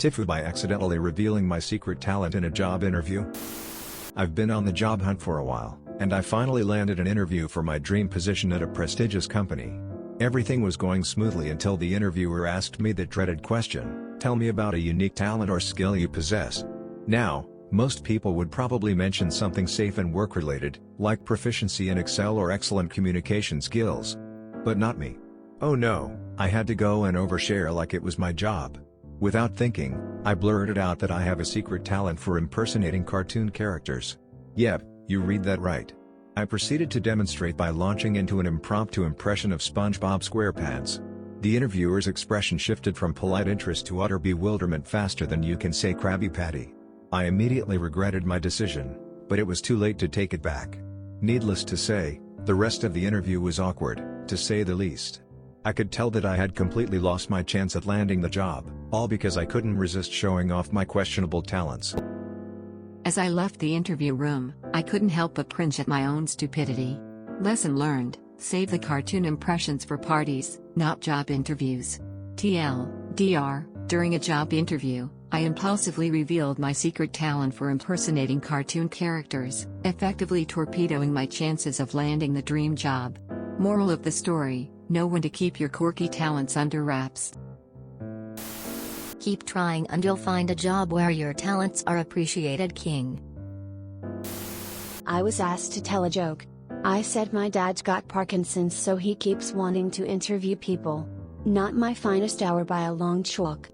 TIFU by accidentally revealing my secret talent in a job interview. I've been on the job hunt for a while, and I finally landed an interview for my dream position at a prestigious company. Everything was going smoothly until the interviewer asked me that dreaded question, "Tell me about a unique talent or skill you possess." Now, most people would probably mention something safe and work-related, like proficiency in Excel or excellent communication skills. But not me. Oh no, I had to go and overshare like it was my job. Without thinking, I blurted out that I have a secret talent for impersonating cartoon characters. Yep, you read that right. I proceeded to demonstrate by launching into an impromptu impression of SpongeBob SquarePants. The interviewer's expression shifted from polite interest to utter bewilderment faster than you can say Krabby Patty. I immediately regretted my decision, but it was too late to take it back. Needless to say, the rest of the interview was awkward, to say the least. I could tell that I had completely lost my chance at landing the job, all because I couldn't resist showing off my questionable talents. As I left the interview room, I couldn't help but cringe at my own stupidity. Lesson learned: save the cartoon impressions for parties, not job interviews. TLDR, during a job interview, I impulsively revealed my secret talent for impersonating cartoon characters, effectively torpedoing my chances of landing the dream job. Moral of the story: know when to keep your quirky talents under wraps. Keep trying and you'll find a job where your talents are appreciated, King. I was asked to tell a joke. I said my dad's got Parkinson's, so he keeps wanting to interview people. Not my finest hour by a long chalk.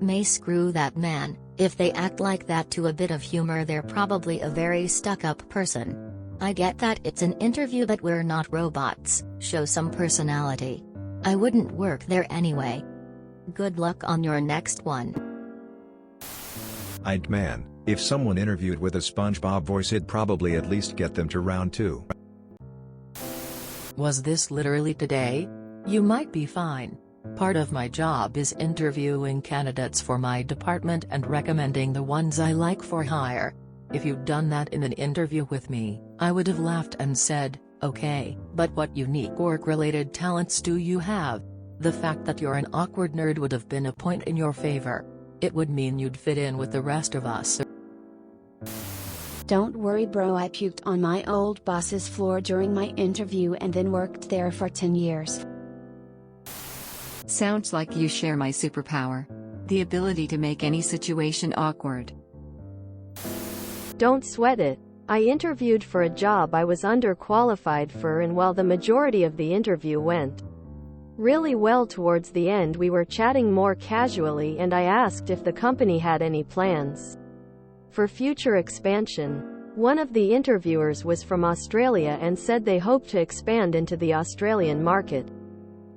May screw that man. If they act like that to a bit of humor, they're probably a very stuck-up person. I get that it's an interview, but we're not robots. Show some personality. I wouldn't work there anyway. Good luck on your next one. I'd man, if someone interviewed with a SpongeBob voice, it'd probably at least get them to round 2. Was this literally today? You might be fine. Part of my job is interviewing candidates for my department and recommending the ones I like for hire. If you'd done that in an interview with me, I would have laughed and said, "Okay, but what unique work-related talents do you have?" The fact that you're an awkward nerd would have been a point in your favor. It would mean you'd fit in with the rest of us. Don't worry bro, I puked on my old boss's floor during my interview and then worked there for 10 years. Sounds like you share my superpower. The ability to make any situation awkward. Don't sweat it. I interviewed for a job I was underqualified for, and while the majority of the interview went really well, towards the end we were chatting more casually and I asked if the company had any plans for future expansion. One of the interviewers was from Australia and said they hoped to expand into the Australian market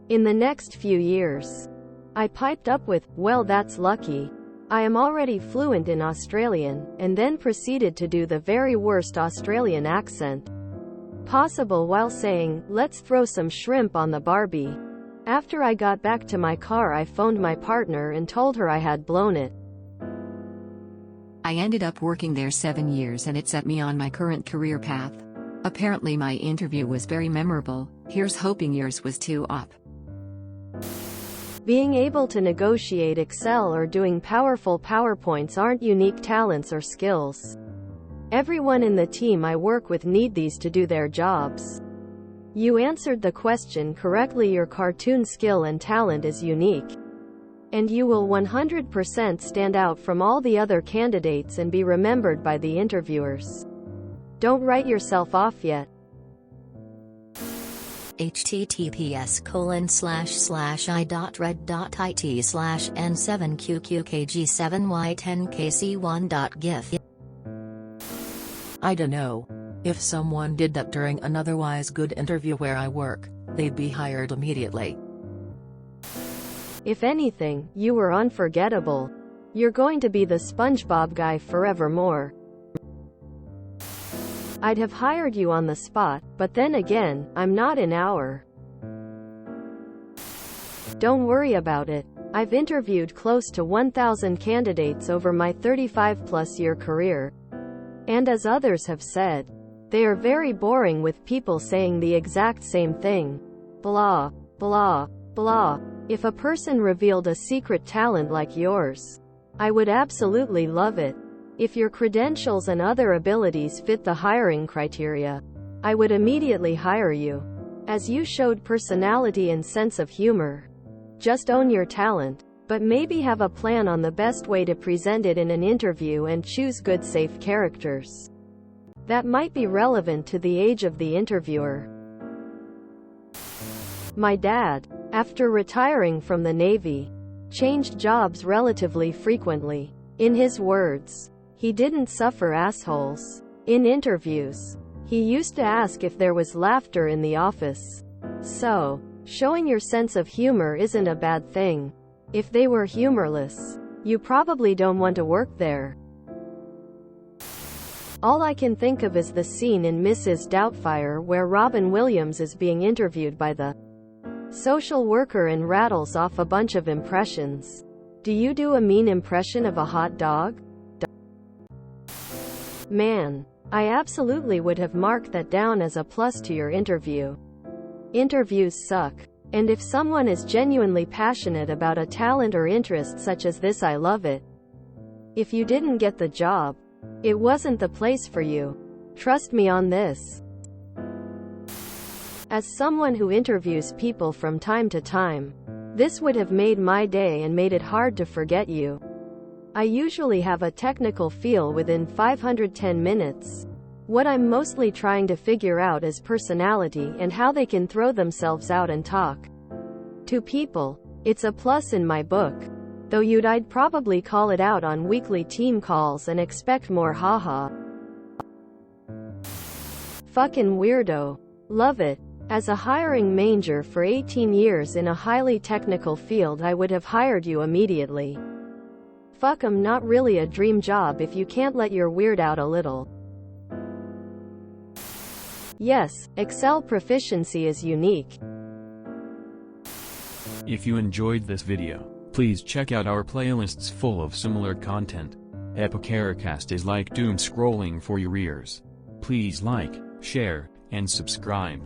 in the next few years. I piped up with, "Well, that's lucky. I am already fluent in Australian," and then proceeded to do the very worst Australian accent possible while saying, "Let's throw some shrimp on the barbie." After I got back to my car, I phoned my partner and told her I had blown it. I ended up working there 7 years and it set me on my current career path. Apparently my interview was very memorable. Here's hoping yours was too up. Being able to negotiate Excel or doing powerful PowerPoints aren't unique talents or skills. Everyone in the team I work with need these to do their jobs. You answered the question correctly. Your cartoon skill and talent is unique. And you will 100% stand out from all the other candidates and be remembered by the interviewers. Don't write yourself off yet. https://i.red.it/n7qqkg7y10kc1.gif. I dunno. If someone did that during an otherwise good interview where I work, they'd be hired immediately. If anything, you were unforgettable. You're going to be the SpongeBob guy forevermore. I'd have hired you on the spot, but then again, I'm not an hour. Don't worry about it. I've interviewed close to 1,000 candidates over my 35-plus year career. And as others have said, they are very boring with people saying the exact same thing. Blah, blah, blah, If a person revealed a secret talent like yours, I would absolutely love it. If your credentials and other abilities fit the hiring criteria, I would immediately hire you, as you showed personality and sense of humor. Just own your talent, but maybe have a plan on the best way to present it in an interview and choose good safe characters that might be relevant to the age of the interviewer. My dad, after retiring from the Navy, changed jobs relatively frequently. In his words, he didn't suffer assholes. In interviews, he used to ask if there was laughter in the office. So, showing your sense of humor isn't a bad thing. If they were humorless, you probably don't want to work there. All I can think of is the scene in Mrs. Doubtfire where Robin Williams is being interviewed by the social worker and rattles off a bunch of impressions. Do you do a mean impression of a hot dog? Man, I absolutely would have marked that down as a plus to your interview. Interviews suck. And if someone is genuinely passionate about a talent or interest such as this, I love it. If you didn't get the job, it wasn't the place for you. Trust me on this. As someone who interviews people from time to time, this would have made my day and made it hard to forget you. I usually have a technical feel within 510 minutes. What I'm mostly trying to figure out is personality and how they can throw themselves out and talk to people. It's a plus in my book. Though I'd probably call it out on weekly team calls and expect more haha. Fucking weirdo. Love it. As a hiring manager for 18 years in a highly technical field, I would have hired you immediately. Fuck, I'm not really a dream job if you can't let your weird out a little. Yes, Excel proficiency is unique. If you enjoyed this video, please check out our playlists full of similar content. Epicaricast is like doom scrolling for your ears. Please like, share, and subscribe.